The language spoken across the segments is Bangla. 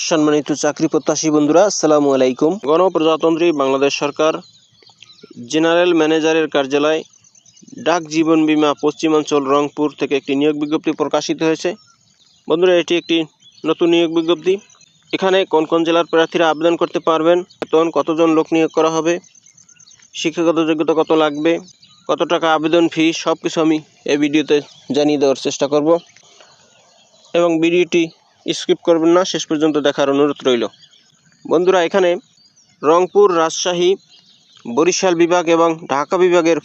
সম্মানিত চাকরি প্রত্যাশী বন্ধুরা, আসসালামু আলাইকুম। গণপ্রজাতন্ত্রী বাংলাদেশ সরকার জেনারেল ম্যানেজারের কার্যালয়, ডাক জীবন বীমা, পশ্চিমাঞ্চল, রংপুর থেকে একটি নিয়োগ বিজ্ঞপ্তি প্রকাশিত হয়েছে। বন্ধুরা, এটি একটি নতুন নিয়োগ বিজ্ঞপ্তি। এখানে কোন কোন জেলার প্রার্থীরা আবেদন করতে পারবেন, কতজন লোক নিয়োগ করা হবে, শিক্ষাগত যোগ্যতা কত লাগবে, কত টাকা আবেদন ফি, সব কিছু আমি এই ভিডিওতে জানিয়ে দেওয়ার চেষ্টা করব এবং ভিডিওটি স্কিপ করবেন না, শেষ পর্যন্ত দেখার অনুরোধ রইল। বন্ধুরা, এখানে রংপুর, রাজশাহী, বরিশাল বিভাগ এবং ঢাকা বিভাগের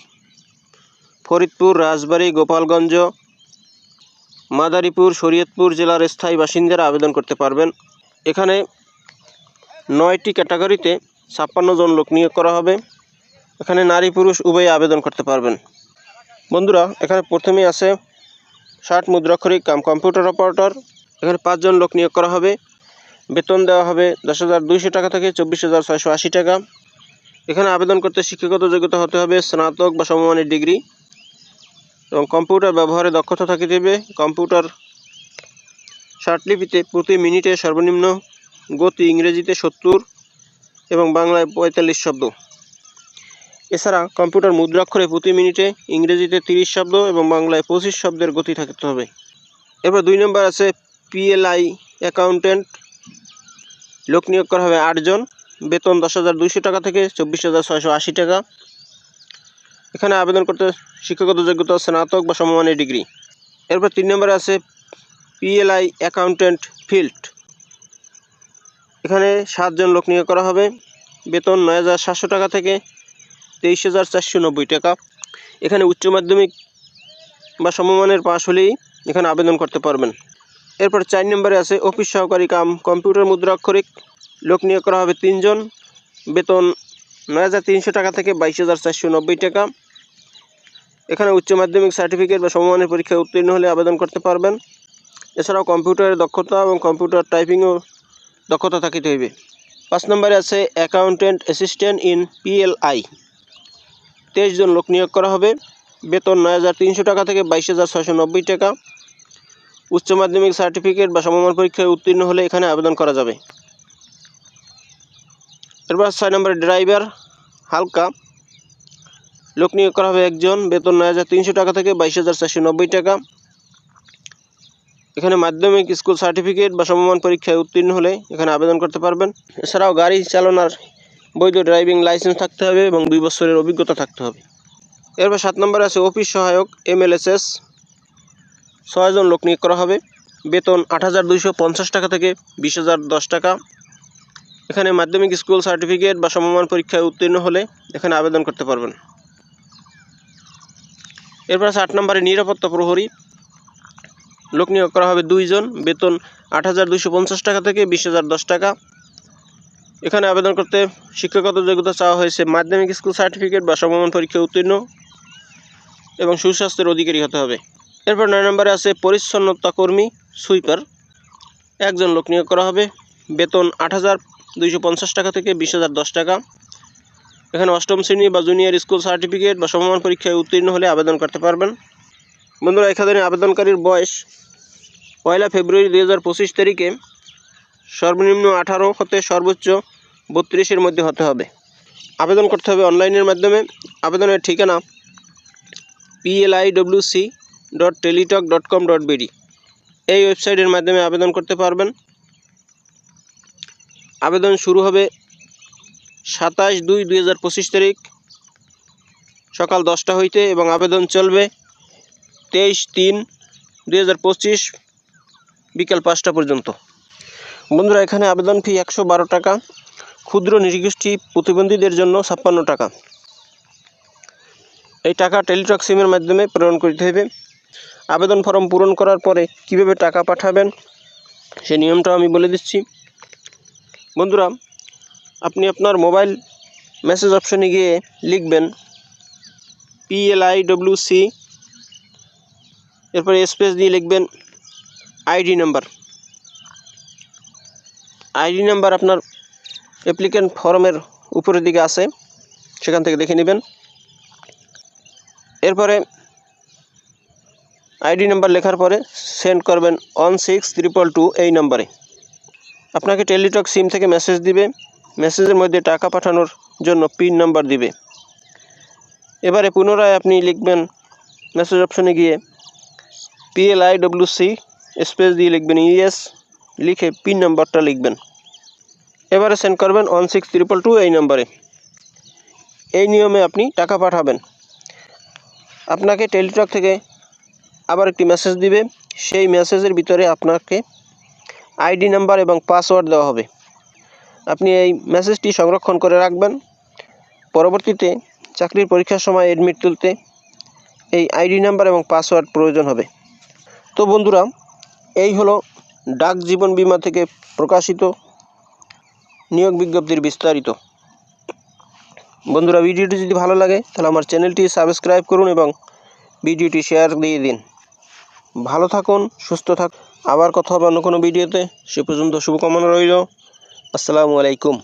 ফরিদপুর, রাজবাড়ী, গোপালগঞ্জ, মাদারীপুর, শরীয়তপুর জেলার স্থায়ী বাসিন্দারা আবেদন করতে পারবেন। এখানে 9টি ক্যাটাগরিতে 56 জন লোক নিয়োগ করা হবে। এখানে নারী পুরুষ উভয়ে আবেদন করতে পারবেন। বন্ধুরা, এখানে প্রথমেই আছে 60 মুদ্রাক্ষরিক কম্পিউটার অপারেটর। এখানে 5 জন লোক নিয়োগ করা হবে। বেতন দেওয়া হবে 10,200 টাকা থেকে 24,680 টাকা। এখানে আবেদন করতে শিক্ষাগত যোগ্যতা হতে হবে স্নাতক বা সমমানের ডিগ্রি এবং কম্পিউটার ব্যবহারে দক্ষতা থাকিতে হবে। কম্পিউটার স্বরলিপিতে প্রতি মিনিটে সর্বনিম্ন গতি ইংরেজিতে 70 এবং বাংলায় 45 শব্দ। এছাড়া কম্পিউটার মুদ্রাক্ষরে প্রতি মিনিটে ইংরেজিতে 30 শব্দ এবং বাংলায় 25 শব্দের গতি থাকতে হবে। এরপর 2 নম্বর আছে PLI অ্যাকাউন্টেন্ট। লোক নিয়োগ করা হবে 8 জন। বেতন 10,200 টাকা থেকে 24,680 টাকা। এখানে আবেদন করতে শিক্ষাগত যোগ্যতা স্নাতক বা সমমানের ডিগ্রি। এরপর 3 নম্বরে আছে PLI অ্যাকাউন্টেন্ট ফিল্ড। এখানে 7 জন লোক নিয়োগ করা হবে। বেতন 9,700 টাকা থেকে 23,490 টাকা। এখানে উচ্চ মাধ্যমিক বা সমমানের পাশ হলেই এখানে আবেদন করতে পারবেন। এরপর 4 নম্বরে আছে অফিস সহকারী কম্পিউটার মুদ্রাক্ষরিক। লোক নিয়োগ করা হবে 3 জন। বেতন 9,300 টাকা থেকে 22,490 টাকা। এখানে উচ্চ মাধ্যমিক সার্টিফিকেট বা সমমানের পরীক্ষায় উত্তীর্ণ হলে আবেদন করতে পারবেন। এছাড়াও কম্পিউটারের দক্ষতা এবং কম্পিউটার টাইপিংও দক্ষতা থাকিতে হইবে। 5 নম্বরে আছে অ্যাকাউন্টেন্ট অ্যাসিস্ট্যান্ট ইন PLI। 23 জন লোক নিয়োগ করা হবে। বেতন 9,300 টাকা থেকে 22,690 টাকা। উচ্চ মাধ্যমিক সার্টিফিকেট বা সমমান পরীক্ষায় উত্তীর্ণ হলে এখানে আবেদন করা যাবে। এরপর 6 নম্বরে ড্রাইভার হালকা। লোক নিয়োগ করা হবে 1 জন। বেতন 9,300 টাকা থেকে 22,490 টাকা। এখানে মাধ্যমিক স্কুল সার্টিফিকেট বা সমমান পরীক্ষায় উত্তীর্ণ হলে এখানে আবেদন করতে পারবেন। এছাড়াও গাড়ি চালানোর বৈধ ড্রাইভিং লাইসেন্স থাকতে হবে এবং 2 বছরের অভিজ্ঞতা থাকতে হবে। এরপর 7 নম্বরে আছে অফিস সহায়ক MLSS। 6 জন লোক নিয়োগ করা হবে। বেতন 8,250 টাকা থেকে 20,010 টাকা। এখানে মাধ্যমিক স্কুল সার্টিফিকেট বা সমমান পরীক্ষায় উত্তীর্ণ হলে এখানে আবেদন করতে পারবেন। এরপর 8 নম্বরে নিরাপত্তা প্রহরী। লোক নিয়োগ করা হবে 2 জন। বেতন 8,250 টাকা থেকে 20,010 টাকা। এখানে আবেদন করতে শিক্ষাগত যোগ্যতা চাওয়া হয়েছে মাধ্যমিক স্কুল সার্টিফিকেট বা সমমান পরীক্ষায় উত্তীর্ণ এবং সুস্বাস্থ্যের অধিকারী হতে হবে। এরপর 9 নম্বরে আছে পরিচ্ছন্নতা কর্মী সুইপার। 1 জন লোক নিয়োগ করা হবে। বেতন 8,250 টাকা থেকে 20,010 টাকা। এখানে 8ম শ্রেণী বা জুনিয়র স্কুল সার্টিফিকেট বা সমমান পরীক্ষায় উত্তীর্ণ হলে আবেদন করতে পারবেন। বন্ধুরা, এখানে আবেদনকারীর বয়স 1 ফেব্রুয়ারি 2025 তারিখে সর্বনিম্ন 18 হতে সর্বোচ্চ 32-এর মধ্যে হতে হবে। আবেদন করতে হবে অনলাইনের মাধ্যমে। আবেদনের ঠিকানা plywc.teletalk.com.bd। এই ওয়েবসাইটের মাধ্যমে আবেদন করতে পারবেন। আবেদন শুরু হবে 27/2/2025 তারিখ সকাল 10টা হইতে এবং আবেদন চলবে 23/3/2025 বিকাল 5টা পর্যন্ত। বন্ধুরা, এখানে আবেদন ফি 112 টাকা। ক্ষুদ্র নৃগোষ্ঠী প্রতিবন্ধীদের জন্য 56 টাকা। এই টাকা টেলিটক সিমের মাধ্যমে প্রেরণ করতে হবে। আবেদন ফর্ম পূরণ করার পরে কিভাবে টাকা পাঠাবেন সেই নিয়মটা আমি বলে দিচ্ছি। বন্ধুরা, আপনি আপনার মোবাইল মেসেজ অপশনে গিয়ে লিখবেন PLIWC, এরপরে স্পেস দিয়ে লিখবেন আইডি নাম্বার আপনার অ্যাপ্লিকেন্ট ফর্মের উপরের দিকে আছে, সেখান থেকে দেখে নেবেন। এরপরে আইডি নাম্বার লেখার পরে সেন্ড করবেন 16222 এই নম্বরে। আপনাকে টেলিটক সিম থেকে মেসেজ দিবে, মেসেজের মধ্যে টাকা পাঠানোর জন্য পিন নাম্বার দিবে। এবারে পুনরায় আপনি লিখবেন মেসেজ অপশনে গিয়ে PLIWC স্পেস দিয়ে লিখবেন ইএস, লিখে পিন নাম্বারটা লিখবেন। এবারে সেন্ড করবেন 16222 এই নাম্বারে। এই নিয়মে আপনি টাকা পাঠাবেন। আপনাকে টেলিটক থেকে আবার একটি মেসেজ দিবে, সেই মেসেজের ভিতরে আপনাকে আইডি নাম্বার এবং পাসওয়ার্ড দেওয়া হবে। আপনি এই মেসেজটি সংরক্ষণ করে রাখবেন। পরবর্তীতে চাকরির পরীক্ষার সময় এডমিট তুলতে এই আইডি নাম্বার এবং পাসওয়ার্ড প্রয়োজন হবে। তো বন্ধুরা, এই হলো ডাক জীবন বীমা থেকে প্রকাশিত নিয়োগ বিজ্ঞপ্তির বিস্তারিত। বন্ধুরা, ভিডিওটি যদি ভালো লাগে তাহলে আমার চ্যানেলটি সাবস্ক্রাইব করুন এবং ভিডিওটি শেয়ার দিয়ে দিন। ভালো থাকুন, সুস্থ থাকুন। আবার কথা হবে অন্য কোনো ভিডিওতে। সে পর্যন্ত শুভকামনা রইল। আসসালামু আলাইকুম।